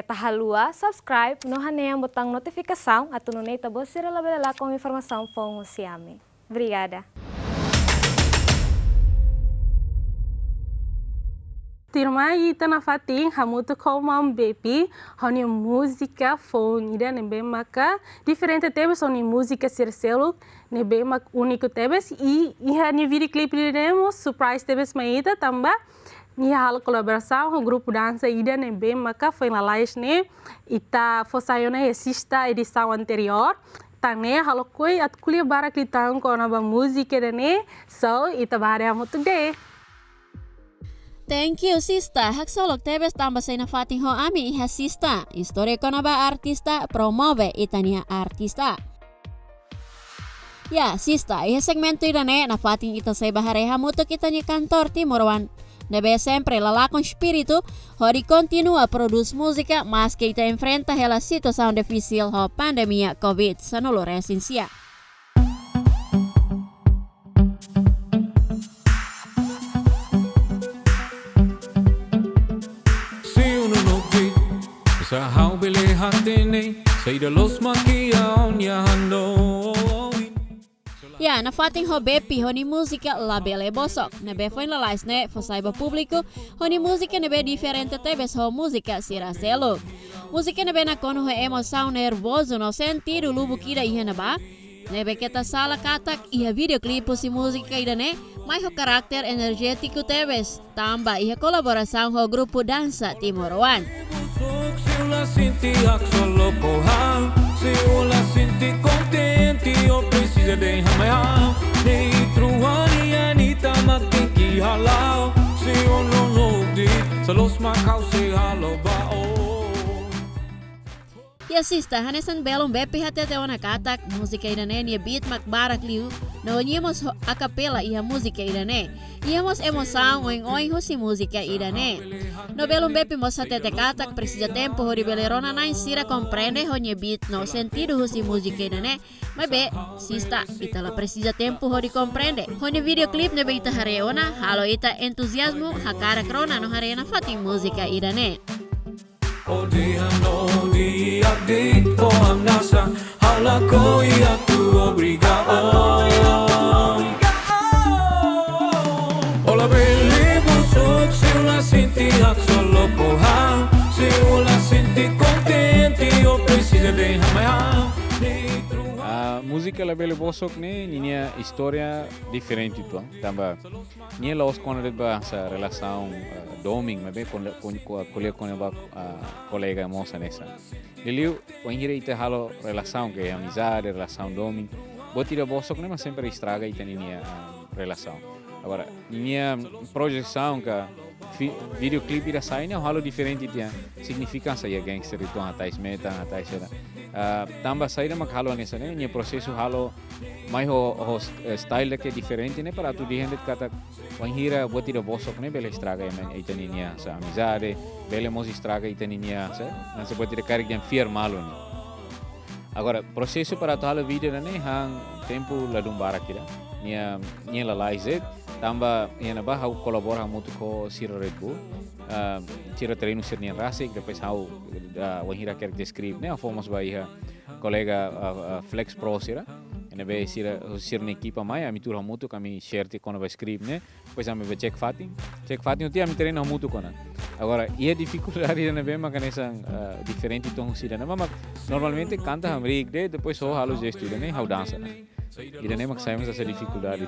tahalua, subscribe, no haneia botão notificação, a tu não neita você lá com informação com o Siame. Obrigada. Tirmai na fating hamutu komam bepi honi música phone ida nebe maka diferente tebes honi música circelo nebe mak único tebes e ni videoclip demos surprise tebes maida tamba ni hal colaboração com grupo dança ida nebe maka foi na live ne ita fosaiona assista edição anterior tane halo koi at kuliah barak litang ko na ba música dene so ita bare hamutu de. Thank you, sista. Haksolok tebes tambah sa nafating ho ami iha sista. Historia ko na ba artista promove itania artista. Ya, sista, iha segmento idane nafating ito sa bahareha mutok itanya kantor Timorwan. Nebe sempre lalakon espiritu, hori continua produce música mas que ita enfrenta hela situação difícil ho pandemia COVID sa nulo resinsia. Sa how bili hatini sa idalos makiyaon yahando. Ya, nafating ho bepi honi música la bele bosok. Nebe foi la lais ne fosaiba público honi música nebe diferente tebes ho música siracelo. Música nebe na kono ho emoção nervoso no sentido lubu kida ihe na ba. Nebe kita sala katak iha videoclip si música idane mai ho karakter energético tebes. Tamba iha colaboração ho grupo dança Timor-One. Se ula sinti ak solo kohang, se ula sinti contente o precisa de hamaya. Nei truani anita makinki halau, se ono nogdi, salos makau se halo bao. Ya sista, hanesan belum bepi hati tewana katak musika idane ni beat makbarak liu. No nyemos a capela iha musika idane. Iamos emoção oing ho si musika idane. No belum bepi mos hati katak precisa tempo ho di belerona na insira comprende ho nye beat no sentido ho si musika idane. Mas be, sista, ita la precisa tempo ho di comprende. Ho ni videoclip ne be ita hareona, halo ita entusiasmo hakara krona no hareona fating musika idane. O dia no dia di o amnasa hala koi atu obrigado. Ola belle busok se ula sinti ak solo kohang, se ula sinti contente o precisa de hamaya. A música la bele bosok ne ninia história diferente tu tamba nia laos kona det ba sa relação doming me be con colega moça nessa deliu o ingire ite halo relação que é amizade relação doming botira bosok ne mas sempre estraga ite ninia relação agora ninia projeção que videoclip da sai ne halo diferente dia significância ya gangster itu atais meta atais era tamba saída mak halo nessa né nia processo halo mai ho style que é diferente né para tu dihendet kata wanhira botira bosok né bele estraga itaninia sa amizade bele mos estraga itaninia sa não se pode recarregar de fear malo né agora processo para tu halo vídeo né hang tempo ladum barakira nia la live tamba ina ba hau colabora muito com Sira Red Bull tira treino ser nia rasik depois hau wanhira quer descrever né fomos vai colega Flex Pro Sira ina be Sira na equipa mai a mitura muito kami share te quando vai escrever né depois a me vai check fating o dia me treino muito com agora e a dificuldade na be makanesa diferente tom Sira mas normalmente canta hamrik de depois só halo gesto né hau dança e nem mak saímos essa dificuldade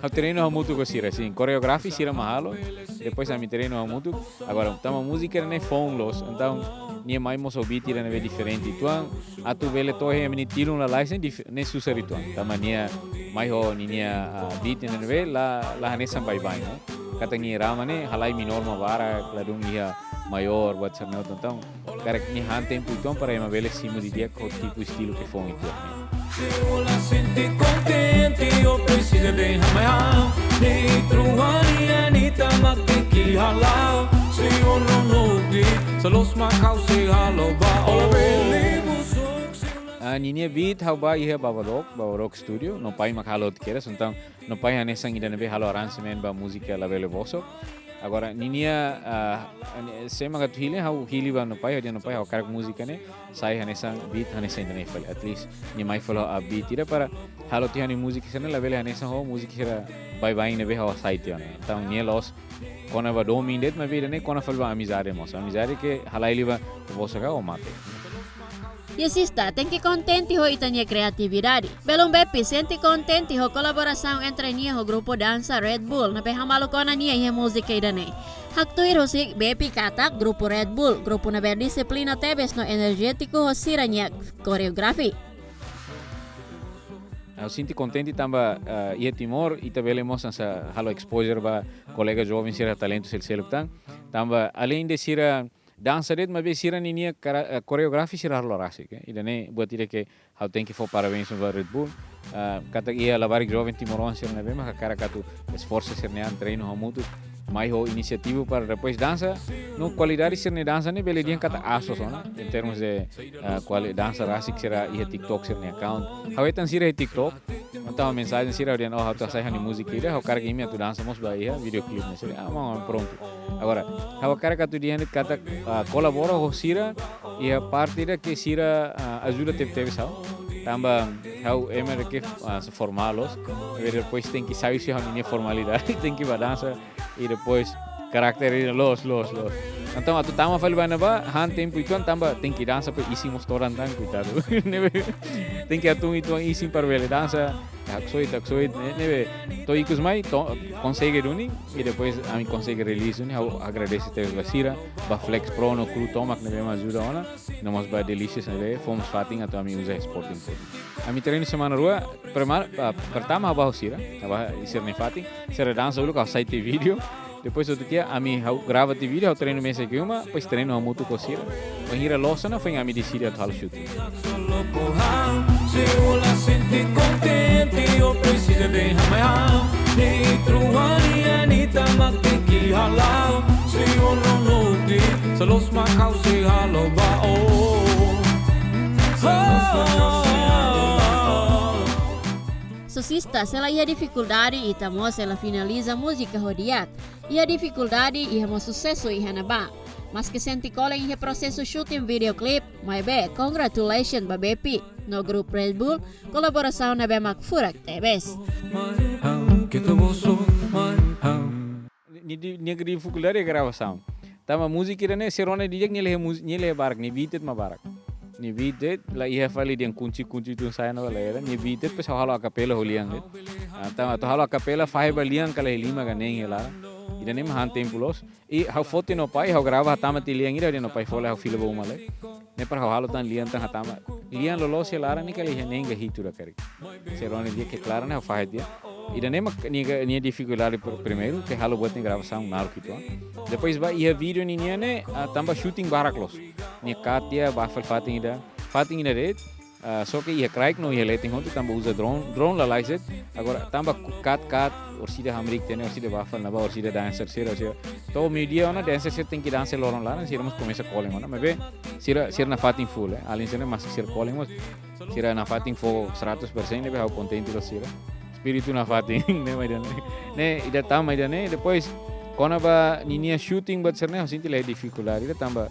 eu treino muito com Sira assim coreografia Sira mahalo depois a me treino muito agora tama música nem fonglos então nie mai mos ouvir tira neve diferente tuan atu vele tohe meni tiro na license ne susari tuan tama nia mai ho nia beat neve la hanesa bai bai no kata ni rama ne halai minor ma vara ladung ia maior buat ser não então correct ni han tempo então para ema vele simo di dia co tipo estilo que foi itu Se ula sinti contente o precisa de hamaya ni truani anita makiki halau se ono nogdi salos makau se halo ba ola bele busok ninia beat hau ba ihe babarok studio no pai makalot kera então no pai hanesang ida nebe halo arrangement ba música la bele bosok Agora, ninia sema gat hili ba no pai hau karak música ne sai hanesa beat hanesa internet fale at least ni mai falo a beat ira para halo ti hani música sene la vele hanesa ho música ira bye ne be ho sai ti ona então nie los kona ba domindet ma vede ne kona falba amizade que halaili ba vosa ka o mate. E assista, tem que contente ho itanya kreatividade. Belum Bepi senti contente ho kolaboração entre nia ho grupo dansa Red Bull na pehamalo kona nia ia música idane. Haktuir ho si Bepi katak grupo Red Bull, grupo na berdisiplina tebes no energético ho siranya coreografi. Eu sinto contente tamba ia Timor e também mostra sa halo exposure ba colega jovem sira talento sel tamba além de sira dansa det mas sira ninia coreografi sira halo rasi ke idane buat ide ke how thank you for parabéns ba Red Bull kata ia labarik jovem Timoron sira na bema cara katu esforço sira ne treino hamutu mai ho iniciativo para depois dança no qualidade sira ne dança ne bele dia kata aso sona em termos de dança rasi sira ia TikTok sira ne account hawetan sira TikTok então a mensagem sira dia oh tu sai hani música ida o cara que me tu dança mos ba ia videoclip ne sira pronto agora o cara que tu dia kata colabora ho sira e a parte da que sira ajuda teve sao tamba how emer que formalos e depois tem que sair se a minha formalidade tem que dança e depois karakter los então atu tama fali bana ba han tempo itu tamba tem que dança para isi mostoran tan cuidado tem que atu itu isi para ver dança taksoit neve to ikus mai to consegue duni e depois a mim consegue release uni how agradece te vasira ba flex pro no cru tomak neve ma ajuda ona nós ba delicious neve fomos fating atu a mim usa sporting a mim treino semana rua pertama ba hosira ba isir ne fating sera dança ulu ka site video depois outro dia a mim grava de vídeo treino mês aqui uma depois treino a muito cosira o hira losa na foi a mim decidi a tal shooting Se eu la senti contente, eu preciso de ramear. Dentro a Anitta, mas tem que ralar. Se eu não note, se los macau se raloba. Sosista, sela ia dificuldade e tamo sela finaliza música rodiat. Ia dificuldade e hamo sucesso e hanaba. Mas que senti koleng ia processo shooting videoclip, my be, congratulations ba Bepi. No grupo Red Bull, kolaboração na Bemak Furak TVs. Nia dificuldade é gravação. Tama música ira ne serona dijak nyele barak ni beatet ma barak. Ni beatet la ia fali diang kunci tu saya na la ni beatet pe halo a capela holiang det. Tama to halo a capela fai baliang kala lima ga neng ela. Ida nem han tempulos e hau foto no pai hau grava tama ti liang ira no pai fola hau fila bo male. Ne par halo tan lian tan hatama lian lolo se lara ni kala nenga hitura kari. Serona dia que clara ne hau fai dia. Ida nem ni dificuldade primeiro que halo buat ni gravação naru gitu. Depois ba ia video ni ne tamba shooting baraklos. Ni katia ba fating ida red. Só que ia crack no ia letting honto tamba usa drone la light agora tamba cut orsida hamrik tene orsida bafal na ba orsida dancer sira to media ona dancer sira tem que dancer loron lá sira mos começa calling ona mas sira na fating full além sira mas sira calling mos sira na fating for 100% ne be contente lo sira espírito na fating ne ida tama ida ne depois quando ba ninia shooting bat sirne sinti le dificuldade ida tamba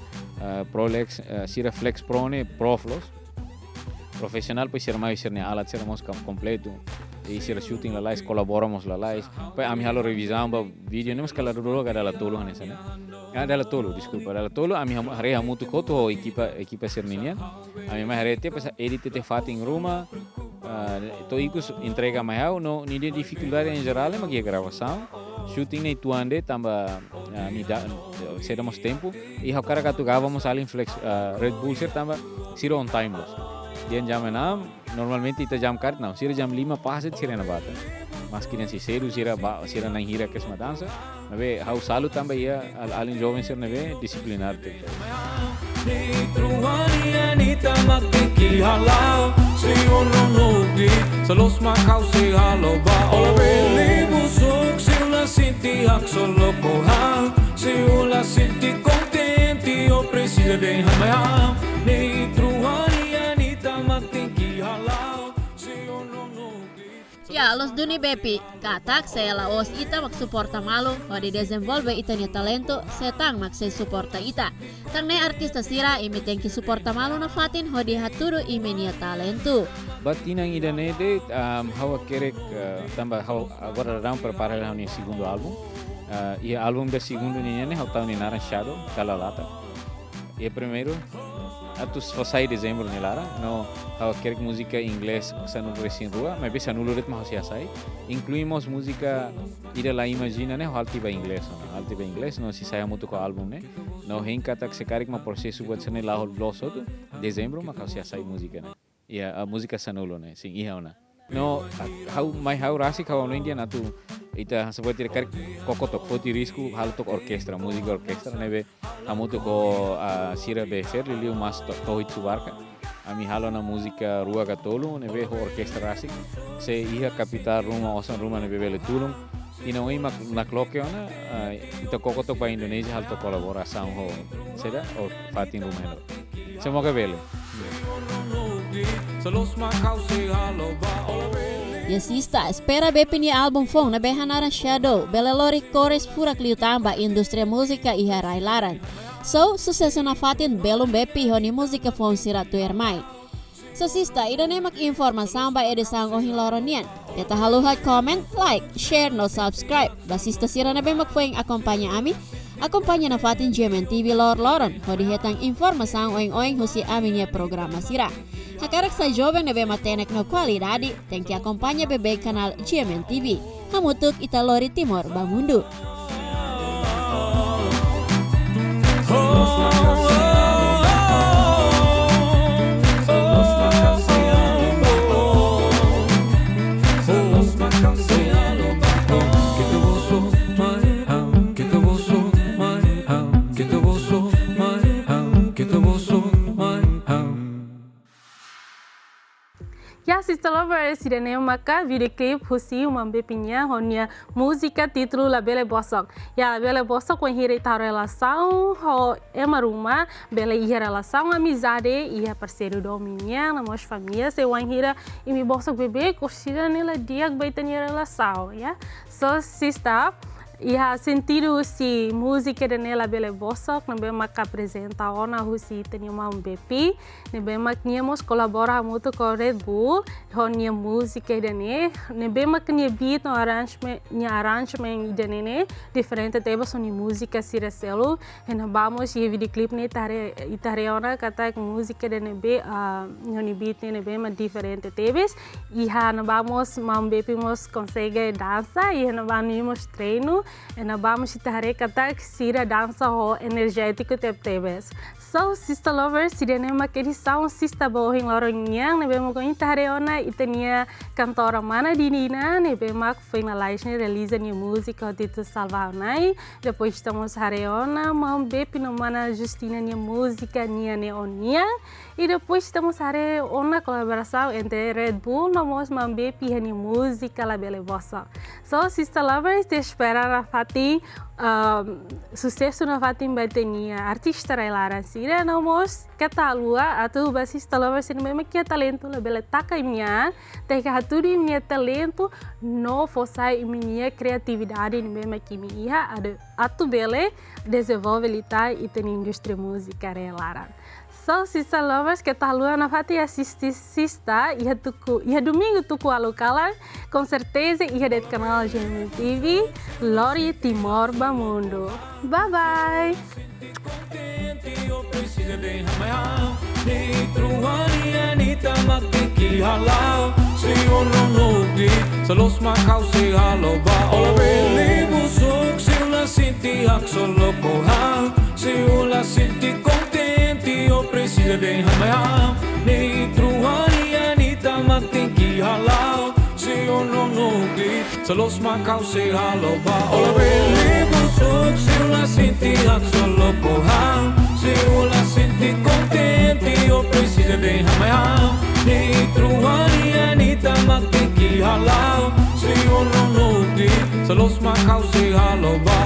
prolex sira flex pro ne proflos profissional pois ser mais ser ne alat ser mos completo e ser shooting la live colaboramos la live pois a mi halo revisamos vídeo nemos kala dulu kada la tolo nessa né ada la tolo desculpa ada la tolo a mi hare hamutu koto equipa ser ninia a mi hare te pois edit te fating ruma to ikus entrega mais no ni de dificuldade em geral mas que gravação shooting ne tuande tamba mi da sedamos tempo e o cara que gravamos ali flex Red Bull ser tamba zero on time loss dia jam 6 normalmente ita jam 4 não sira jam 5 passa sira na bata mas que nesse cedo sira na hira que se dança nave hau salu tamba ia alin jovem ser nave disciplinar te Dentro a Anitta, mas tem que ralar. Se eu não note, se los macau se raloba. Olha bem, busuk, se eu la senti solo corral. Se eu la senti contente, eu preciso de ramear. Dentro a Anitta, mas tem que ralar. Se eu não note. E Ya, los duni bepi, katak saya laos ita magsuporta malo, o di desenvolve ita ni talento, setang magse suporta ita. Tang ne artista sira imi tengki suporta malo na fatin, ho di haturo imi niya talento. But tinang idanede, hawa kerek tambah hawa agora ram preparar o segundo álbum. E álbum da segundo ninhane, hau tau ni Naranjado, Calalata. E primeiro, atus sai dezembro ni Lara, no hau kerek música em inglês sa no recém rua, mas bisa nulo ritmo hau sai. Incluímos música ida lá imagina né, halti ba inglês, no si saya muito com álbum né. No henkata que se kerek ma processo buat sene lá bloso tu dezembro ma hau sai música né. E a música sa nulo né, sim iha ona. No hau rasi hau no India natu ita seperti kerek kokotok foti risku hal tok orkestra, música orkestra nebe amuto ko sira beser liliu mas tohit subarka. Ami halo na música rua katolu nebe ho orkestra rasik se iha kapital rumah osan rumah nebe bele tulung ina oi mak na kloke ona ita kokotok pa Indonesia hal tok kolaboração ho seda or fatin rumah semoga bele. Yesista, espera bepi ni album fong na beha Naranjado, belelori kores furak liu tamba industria musika iha railaran. So, sucesso na fatin belum bepi honi musika fong sira tu ermai. So sista, ida nemak informação ba edisang ohin loronian. Kita haluhat comment, like, share, no subscribe. Basista sira na bemak fueng akompanya ami. Akompanya na fatin GMN TV lor-loron. Hodi hetang informação oing-oing husi aminya programa sira. Hakarak sa jovem na bema tenek no qualidade, tem que acompanhar bebê canal GMN TV. Hamutuk Italori Timor Bamundu. Ya, Sister Lover, sidane maka videoclip husi mambepinya honia música título La Belle Bosok. Ya, La Belle Bosok when hire ta relação ho ema rumah, bela iha relação amizade, iha parceiro dominia, namos família, se wan hira imi bosok bebê, kursida nela diag baitania relação, ya. So, Sister, iha sentido si música de nela bele bosok nabe mak apresenta ona husi tenia uma bepi nabe mak niamos colabora muito com Red Bull honia música de nabe mak nia beat no arrangement de ne diferente teba soni música siraselo e vamos e videoclip ne tare ona kata música de nabe noni beat ne nabe mak diferente tebes iha na vamos mam bepi mos consegue dança e na vamos treino e na vamos itare kata sira dança ho energético tebes. So, Sister Lovers, si dene mak edição sista bohing loronyang nebe mo ko itare ona itania cantora mana dinina nebe mak finalize ne release ni música título Salvar Nai. Depois estamos hareona mam bepi no mana Justina ni música nia neonia e depois estamos hareona colaboração entre Red Bull nomos mam bepi ni música La Belle Bosok. So, Sister Lovers, te espera na fati sucesso na fatin batenia artista railaran sira nomos kata lua atau basista lovers ini memang kia talento la bela taka imnya teka haturi imnya talento no fosai imnya criatividade ini memang kimi iha ada atu bele desenvolve lita iten industria música railaran. So, Sister Lovers, kita lua na fati assistir sista ia domingo tuku alokala com certeza ia det canal GMN TV Lori Timor Bamundo. Bye bye. Precisa de ramear, nem truania, nem tamak tem que ralar. Se eu não nude, se los macau se haloba. Ola bele busuk, se eu la senti hak solo porra. Se eu la senti contente, eu preciso de ramear, nem truania, nem tamak tem que ralar. Se eu não nude, se los macau se haloba.